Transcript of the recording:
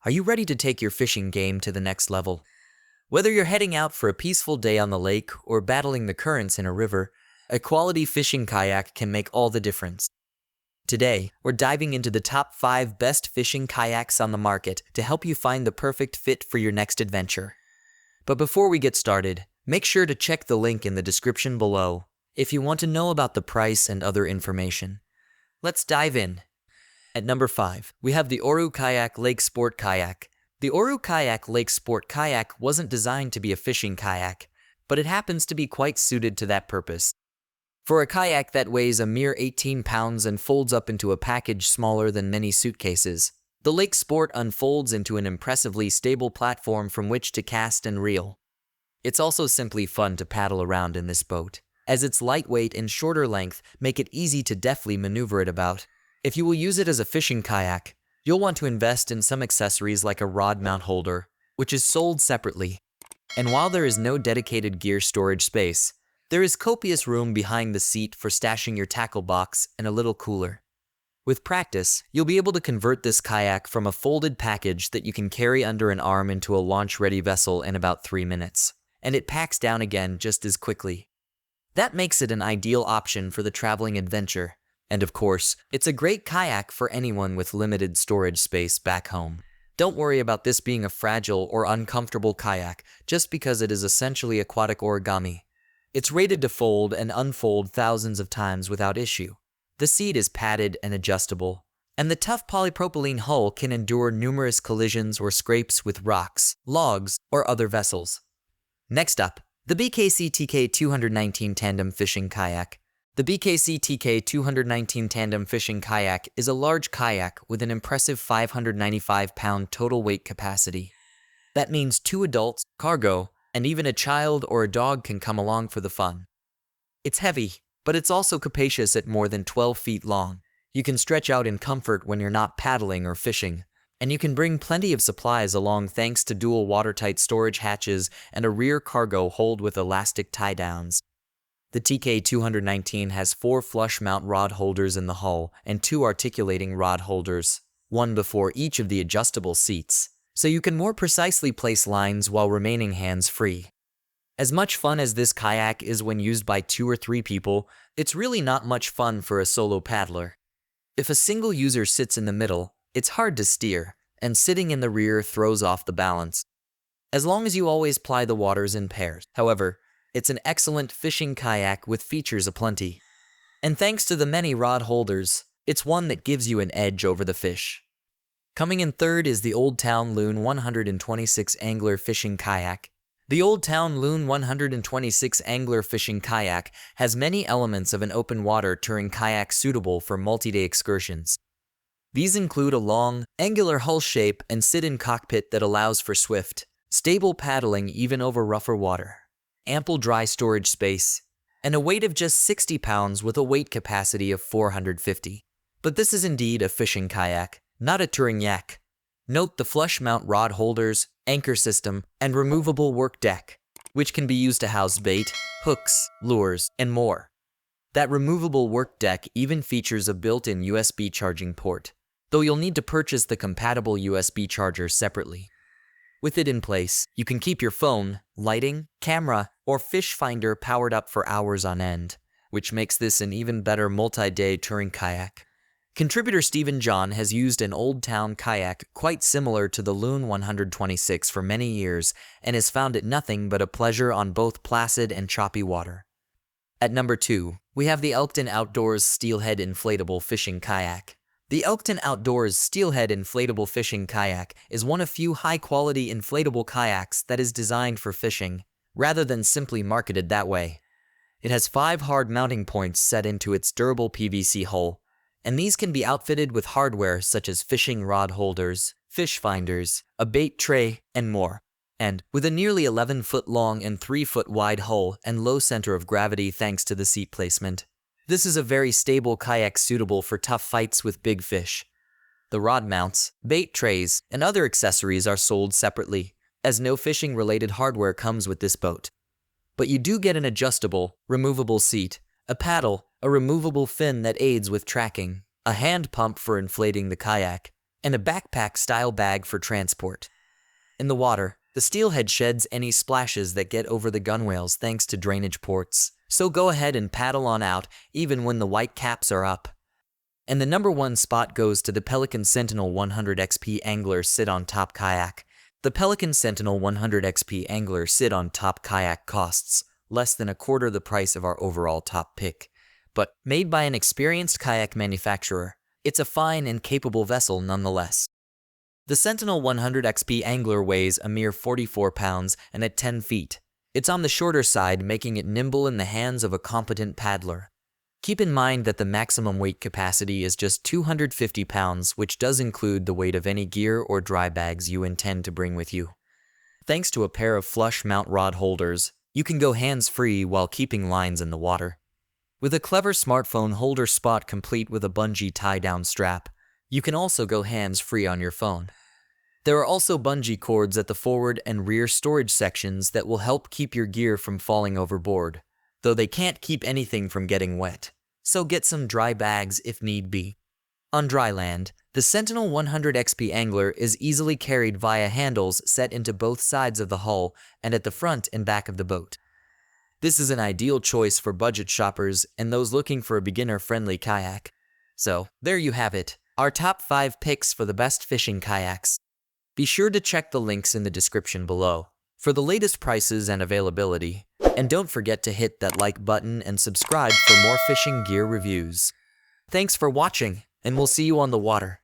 Are you ready to take your fishing game to the next level? Whether you're heading out for a peaceful day on the lake or battling the currents in a river, a quality fishing kayak can make all the difference. Today, we're diving into the top 5 best fishing kayaks on the market to help you find the perfect fit for your next adventure. But before we get started, make sure to check the link in the description below if you want to know about the price and other information. Let's dive in. At number 5, we have the Oru Kayak Lake Sport Kayak. The Oru Kayak Lake Sport Kayak wasn't designed to be a fishing kayak, but it happens to be quite suited to that purpose. For a kayak that weighs a mere 18 pounds and folds up into a package smaller than many suitcases, the Lake Sport unfolds into an impressively stable platform from which to cast and reel. It's also simply fun to paddle around in this boat, as its lightweight and shorter length make it easy to deftly maneuver it about. If you will use it as a fishing kayak, you'll want to invest in some accessories like a rod mount holder, which is sold separately. And while there is no dedicated gear storage space, there is copious room behind the seat for stashing your tackle box and a little cooler. With practice, you'll be able to convert this kayak from a folded package that you can carry under an arm into a launch-ready vessel in about 3 minutes, and it packs down again just as quickly. That makes it an ideal option for the traveling adventure. And of course, it's a great kayak for anyone with limited storage space back home. Don't worry about this being a fragile or uncomfortable kayak just because it is essentially aquatic origami. It's rated to fold and unfold thousands of times without issue. The seat is padded and adjustable, and the tough polypropylene hull can endure numerous collisions or scrapes with rocks, logs, or other vessels. Next up, the BKC TK219 Tandem Fishing Kayak. The BKC TK219 Tandem Fishing Kayak is a large kayak with an impressive 595-pound total weight capacity. That means 2 adults, cargo, and even a child or a dog can come along for the fun. It's heavy, but it's also capacious at more than 12 feet long. You can stretch out in comfort when you're not paddling or fishing, and you can bring plenty of supplies along thanks to dual watertight storage hatches and a rear cargo hold with elastic tie-downs. The TK219 has 4 flush mount rod holders in the hull and 2 articulating rod holders, one before each of the adjustable seats, so you can more precisely place lines while remaining hands-free. As much fun as this kayak is when used by 2 or 3 people, it's really not much fun for a solo paddler. If a single user sits in the middle, it's hard to steer, and sitting in the rear throws off the balance. As long as you always ply the waters in pairs, however, it's an excellent fishing kayak with features aplenty. And thanks to the many rod holders, it's one that gives you an edge over the fish. Coming in third is the Old Town Loon 126 Angler Fishing Kayak. The Old Town Loon 126 Angler Fishing Kayak has many elements of an open water touring kayak suitable for multi-day excursions. These include a long, angular hull shape and sit-in cockpit that allows for swift, stable paddling even over rougher water, ample dry storage space, and a weight of just 60 pounds with a weight capacity of 450. But this is indeed a fishing kayak, not a touring yak. Note the flush mount rod holders, anchor system, and removable work deck, which can be used to house bait, hooks, lures, and more. That removable work deck even features a built-in USB charging port, though you'll need to purchase the compatible USB charger separately. With it in place, you can keep your phone, lighting, camera, or fish finder powered up for hours on end, which makes this an even better multi-day touring kayak. Contributor Stephen John has used an Old Town kayak quite similar to the Loon 126 for many years and has found it nothing but a pleasure on both placid and choppy water. At number 2, we have the Elkton Outdoors Steelhead Inflatable Fishing Kayak. The Elkton Outdoors Steelhead Inflatable Fishing Kayak is one of few high-quality inflatable kayaks that is designed for fishing, rather than simply marketed that way. It has 5 hard mounting points set into its durable PVC hull, and these can be outfitted with hardware such as fishing rod holders, fish finders, a bait tray, and more. And, with a nearly 11-foot long and 3-foot wide hull and low center of gravity thanks to the seat placement, this is a very stable kayak suitable for tough fights with big fish. The rod mounts, bait trays, and other accessories are sold separately, as no fishing-related hardware comes with this boat. But you do get an adjustable, removable seat, a paddle, a removable fin that aids with tracking, a hand pump for inflating the kayak, and a backpack-style bag for transport. In the water, the Steelhead sheds any splashes that get over the gunwales thanks to drainage ports, so go ahead and paddle on out even when the white caps are up. And the number one spot goes to the Pelican Sentinel 100 XP Angler Sit-on-Top Kayak. The Pelican Sentinel 100 XP Angler Sit-on-Top Kayak costs less than a quarter the price of our overall top pick. But made by an experienced kayak manufacturer, it's a fine and capable vessel nonetheless. The Sentinel 100 XP Angler weighs a mere 44 pounds and at 10 feet. It's on the shorter side, making it nimble in the hands of a competent paddler. Keep in mind that the maximum weight capacity is just 250 pounds, which does include the weight of any gear or dry bags you intend to bring with you. Thanks to a pair of flush mount rod holders, you can go hands-free while keeping lines in the water. With a clever smartphone holder spot complete with a bungee tie-down strap, you can also go hands-free on your phone. There are also bungee cords at the forward and rear storage sections that will help keep your gear from falling overboard, though they can't keep anything from getting wet, so get some dry bags if need be. On dry land, the Sentinel 100 XP Angler is easily carried via handles set into both sides of the hull and at the front and back of the boat. This is an ideal choice for budget shoppers and those looking for a beginner-friendly kayak. So, there you have it, our top 5 picks for the best fishing kayaks. Be sure to check the links in the description below for the latest prices and availability. And don't forget to hit that like button and subscribe for more fishing gear reviews. Thanks for watching, and we'll see you on the water.